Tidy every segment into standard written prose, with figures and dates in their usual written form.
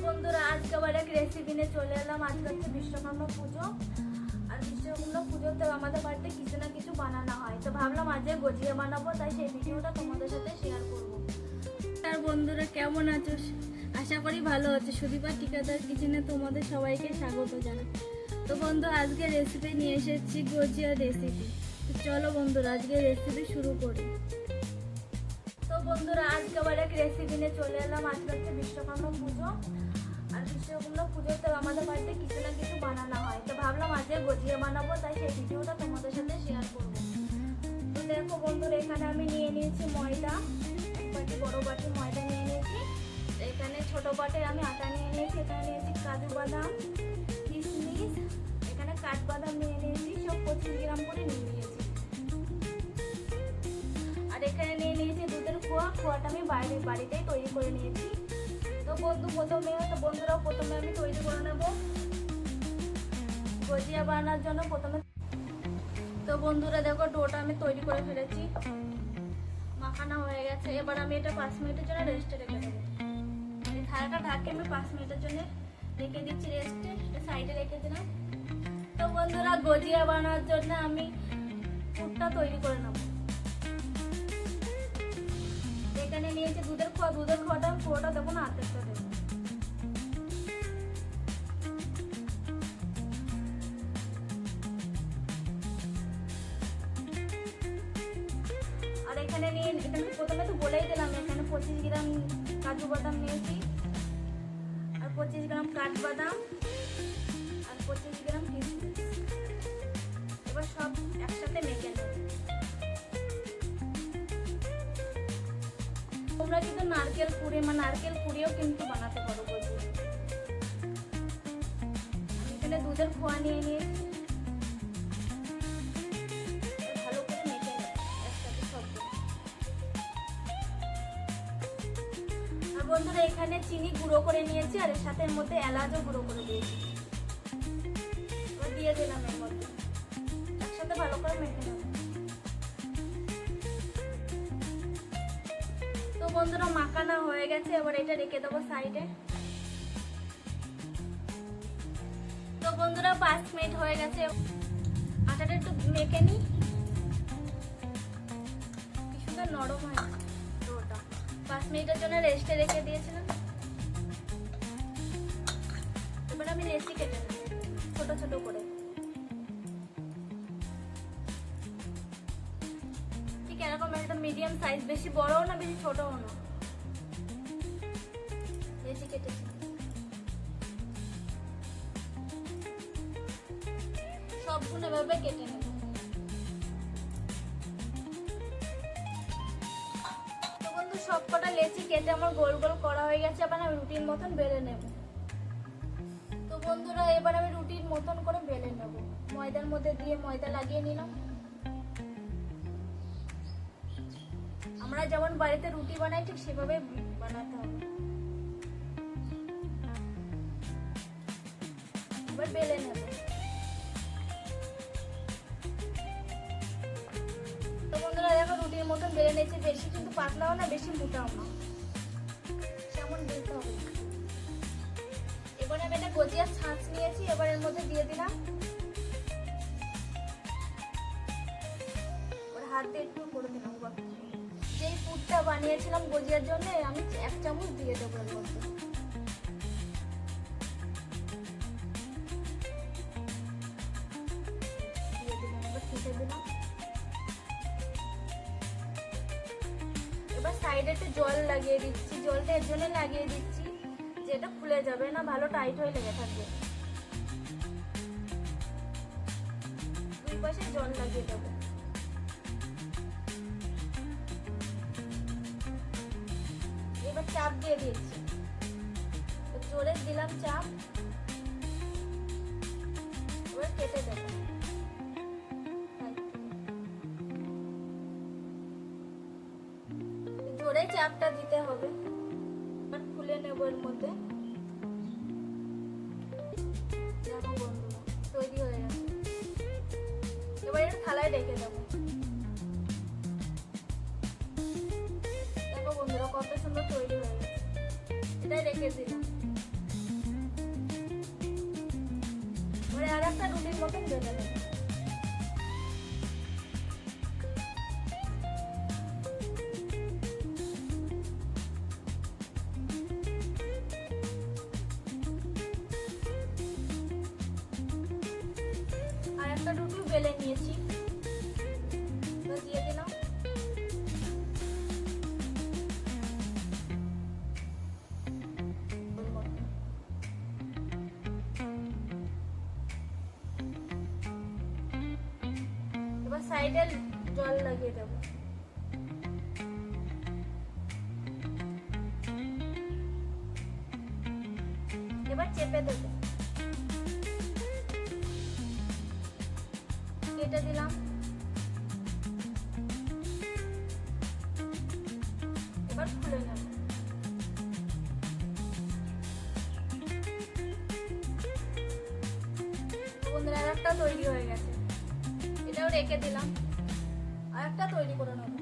বন্ধুরা আজকে আবার এক রেসিপি নিয়ে চলে এলাম। আজকে হচ্ছে বিশ্বকর্মা পুজো, আর বিশ্বকর্মা পুজোতে আমাদের বাড়িতে কিছু না কিছু বানানো হয়, তো ভাবলাম আজকে গজিয়া বানাবো, তাই সেই ভিডিওটা তোমাদের সাথে শেয়ার করবো। আর বন্ধুরা কেমন আছো? আশা করি ভালো আছে। সুদীপা ঠিকাদার কিচেনে তোমাদের সবাইকে স্বাগত জানাই। তো বন্ধু আজকে রেসিপি নিয়ে এসেছি গজিয়া রেসিপি। তো চলো বন্ধুরা আজকে রেসিপি শুরু করি। তো বন্ধুরা আজকে আবার এক রেসিপি নিয়ে চলে এলাম। আজকে হচ্ছে বিশ্বকর্মা পুজো, আর বিশ্বকর্মা পুজোতে আমাদের বাড়িতে কিছু না কিছু বানানো হয়, তো ভাবলাম আজকে গজিয়া বানাবো, তাই সেই ভিডিওটা তোমাদের সাথে শেয়ার করবো। তো দেখো বন্ধুরা এখানে আমি নিয়ে নিয়েছি ময়দা, এক বাটি বড় বাটি ময়দা নিয়ে নিয়েছি। এখানে ছোট বাটে আমি আটা নিয়ে নিয়েছি। এখানে নিয়েছি কাজু বাদাম, কিশমিশ, এখানে কাঠবাদাম নিয়ে নিয়েছি, সব 25 গ্রাম করে নিয়ে নিয়েছি। আর এখানে নিয়ে নিয়েছি দুধের খোয়াটা আমি বাড়িতেই তৈরি করে নিয়েছি। তো বন্ধুরাও প্রথমে আমি তৈরি করে নেব গজিয়া বানানোর জন্য। প্রথমে তো বন্ধুরা দেখো ডোটা আমি তৈরি করে ফেলেছি, মাখানো হয়ে গেছে। এবার আমি এটা 5 মিনিটের জন্য রেস্টে রেখে দেবো। এই থালাটা ঢাকে আমি 5 মিনিটের জন্য রেখে দিচ্ছি রেস্টে, এটা সাইডে রেখে দিলাম। তো বন্ধুরা গজিয়া বানানোর জন্য আমি পুরটা তৈরি করে নেব। এখানে নিয়েছি দুধের খোয়াটা আমি পুরোটা দেবো না, আর্ধেকটা দেবো। আর এখানে প্রথমে তো বলেই দিলাম, এখানে 25 গ্রাম কাজু বাদাম নিয়েছি, আর 25 গ্রাম কাঠবাদাম, আর 25 গ্রাম কিশমিশ। এবার সব একসাথে মেখে নেব। তোমরা কিন্তু নারকেল কুড়িয়েও কিন্তু বানাতে পারো গজিয়া। আমি এখানে দুধের খোয়া নিয়ে নিয়েছি, ভালো করে মেখে নেব একসাথে সবগুলো। আর বন্ধুরা এখানে চিনি গুঁড়ো করে নিয়েছি, আর এর সাথে এর মধ্যে এলাচও গুঁড়ো করে দিয়েছি। এবার দিয়ে দিলাম এর মধ্যে, একসাথে ভালো করে মেখে নেব। তো বন্ধুরা মাখানো হয়ে গেছে, এবার এটা রেখে দেবো সাইডে। তো বন্ধুরা 5 মিনিট হয়ে গেছে, আটাটা একটু মেখে নিই, কি সুন্দর নরম হয় ডোটা। 5 মিনিটের জন্য রেস্টে রেখে দিয়েছিলাম। এবার আমি লেচি কেটে নেব ছোট ছোট করে। এরকম একটা মিডিয়াম সাইজ, বেশি বড়ও না বেশি ছোটও না, লেচি কেটেছি। সবগুলো এভাবে কেটে নেব। তো বন্ধু সবকটা লেচি কেটে আমার গোল গোল করা হয়ে গেছে। এবার আমি রুটির মতন বেলে নেব। তো বন্ধুরা এবার আমি রুটির মতন করে বেলে নেব। ময়দার মধ্যে দিয়ে ময়দা লাগিয়ে নিলাম। আমরা যেমন বাড়িতে রুটি বানাই ঠিক সেভাবে বানাতে হবে। এবার বেলে নেব। তো বন্ধুরা দেখো রুটির মতন বেলে নিয়েছি, বেশি কিন্তু পাতলাও না বেশি মোটাও না, সেমন বেলতে হবে। এবার আমি একটা গজিয়ার ছাঁচ নিয়েছি, এবার এর মধ্যে দিয়ে দিলাম। এবার হাত দিয়ে একটু করে দিলাম। যেই পুরটা বানিয়েছিলাম গজিয়ার জন্য আমি 1 চামচ দিয়ে দেবো এর মধ্যে। এবার সাইডে একটু জল লাগিয়ে দিচ্ছি, জলটা এর জন্য লাগিয়ে দিচ্ছি যে এটা খুলে যাবে না, ভালো টাইট হয়ে লেগে থাকবে। 2 পাশে জল লাগিয়ে দেবো। এবার চাপ দিয়ে দিয়েছি, জোরে দিলাম চাপ। এবার কেটে দেবো। জোরে চাপটা দিতে হবে। এবার খুলে নেব এর মধ্যে। দেখো বন্ধুরা তৈরি হয়ে গেছে। এবার এটা থালায় রেখে দেবো। দেখো বন্ধুরা কত সুন্দর তৈরি হয়ে গেছে। এটাই রেখে দিলাম। একটা রুটির মতন বেলে নেব। আর একটা রুটি বেলে নিয়েছি, দিয়ে দিলাম। এবার সাইডে জল লাগিয়ে দেবো। এবার চেপে দেবো, কেটে দিলাম। এবার খুলে নেব। বন্ধুরা আর একটা তৈরি হয়ে গেছে, এটাও রেখে দিলাম। আর একটা তৈরি করে নেব।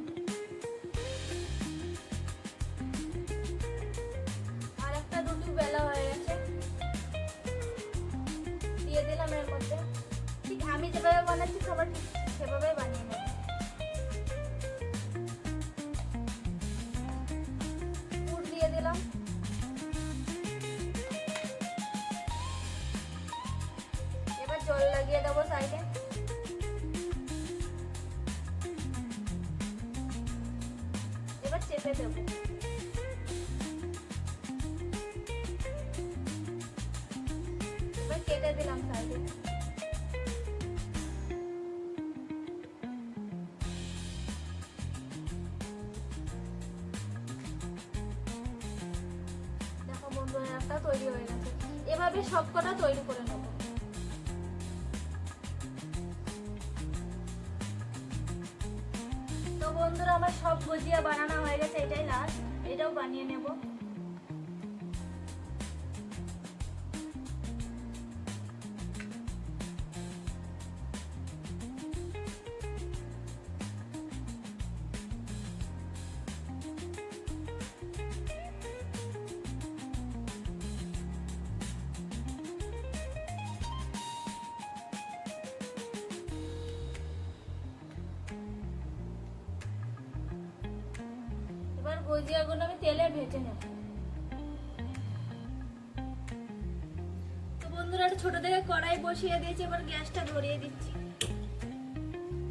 আর একটা রুটি বেলা হয়ে গেছে, দিয়ে দিলাম এর মধ্যে। ঠিক আমি যেভাবে বানাচ্ছি সবার ঠিক সেভাবে বানিয়ে নেব। পুর দিয়ে দিলাম। এবার জল লাগিয়ে দেবো সাইডে। এবার চেপে দেব। এবার কেটে দিলাম সাইডে। দেখো বন্ধুরা একটা তৈরি হয়ে গেছে। এভাবে সবকটা তৈরি করে নেব। তো বন্ধুরা আমার সব গুজিয়া বানানো হয়ে গেছে, এটাই লাস্ট। এটাও বানিয়ে নেব। এবার গুজিয়াগুলো আমি তেলে ভেজে নেব। তো বন্ধুরা একটা ছোট থেকে কড়াই বসিয়ে দিয়েছি, এবার গ্যাসটা ধরিয়ে দিচ্ছি।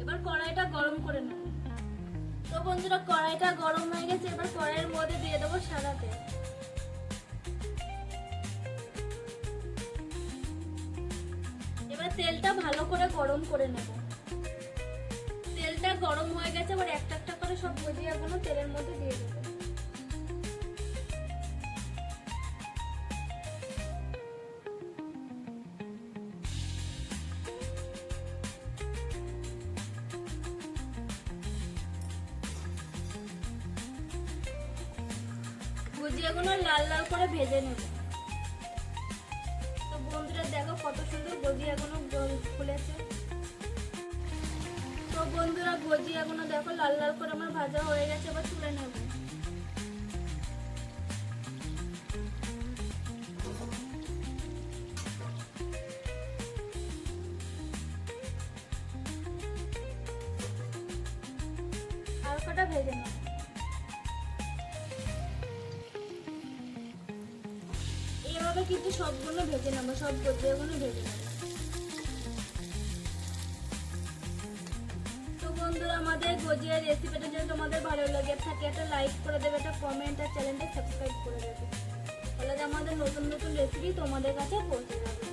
এবার কড়াইটা গরম করে নেব। তো বন্ধুরা কড়াইটা গরম হয়ে গেছে, এবার কড়াইয়ের মধ্যে দিয়ে দেবো সাদা তেল। এবার তেলটা ভালো করে গরম করে নেব। তেলটা গরম হয়ে গেছে, এবার একটা একটা করে সব গুজিয়াগুলো তেলের মধ্যে দিয়ে দেবো। গুজিয়াগুলো লাল লাল করে ভেজে নেব। তো বন্ধুরা দেখো কত সুন্দর গুজিয়াগুলো ফুলেছে। তো বন্ধুরা গুজিয়াগুলো দেখো লাল লাল করে আমার ভাজা হয়ে গেছে, এবার তুলে নেব। আর কটা ভেজে নেব। এইভাবে কিন্তু সবগুলো ভেজে নেবো, সব গুজিয়াগুলো ভেজে নেব। বন্ধুরা আমাদের গুজিয়ার রেসিপিটা যদি তোমাদের ভালো লাগে থাকে একটা লাইক করে দেবে, একটা কমেন্ট আর চ্যানেলটা সাবস্ক্রাইব করে দেবে, তাহলে আমাদের নতুন নতুন রেসিপি তোমাদের কাছে পৌঁছে যাবে।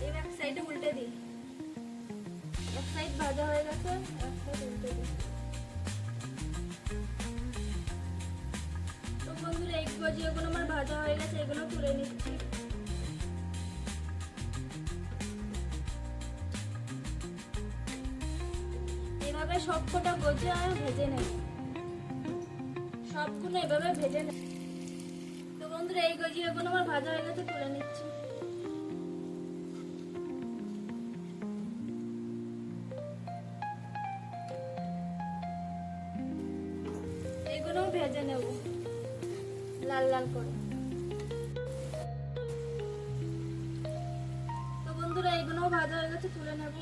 এই এক সাইডে উল্টে দিই। এক সাইড ভাজা হয়ে গেছে, এক সাইড উল্টে দিই। তো বন্ধুরা এই গুজিয়াগুলো আমার ভাজা হয়ে গেছে, এগুলো তুলে নিচ্ছি। এভাবে সবকটা গুজিয়া ভেজে নেব, সবগুলো এভাবে ভেজে নেব। তো বন্ধুরা এই গুজিয়াগুলো আমার ভাজা হয়ে গেছে, তুলে নিচ্ছি। এগুলো ভেজে নেব লাল লাল করে। তো বন্ধুরা এগুলো ভাজা হয়ে গেছে, তুলে নেব।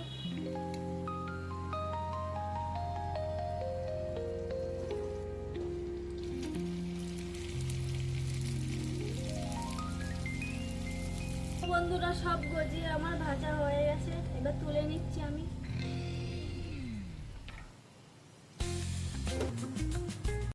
বন্ধুরা, সব গজিয়ে আমার ভাজা হয়ে গেছে।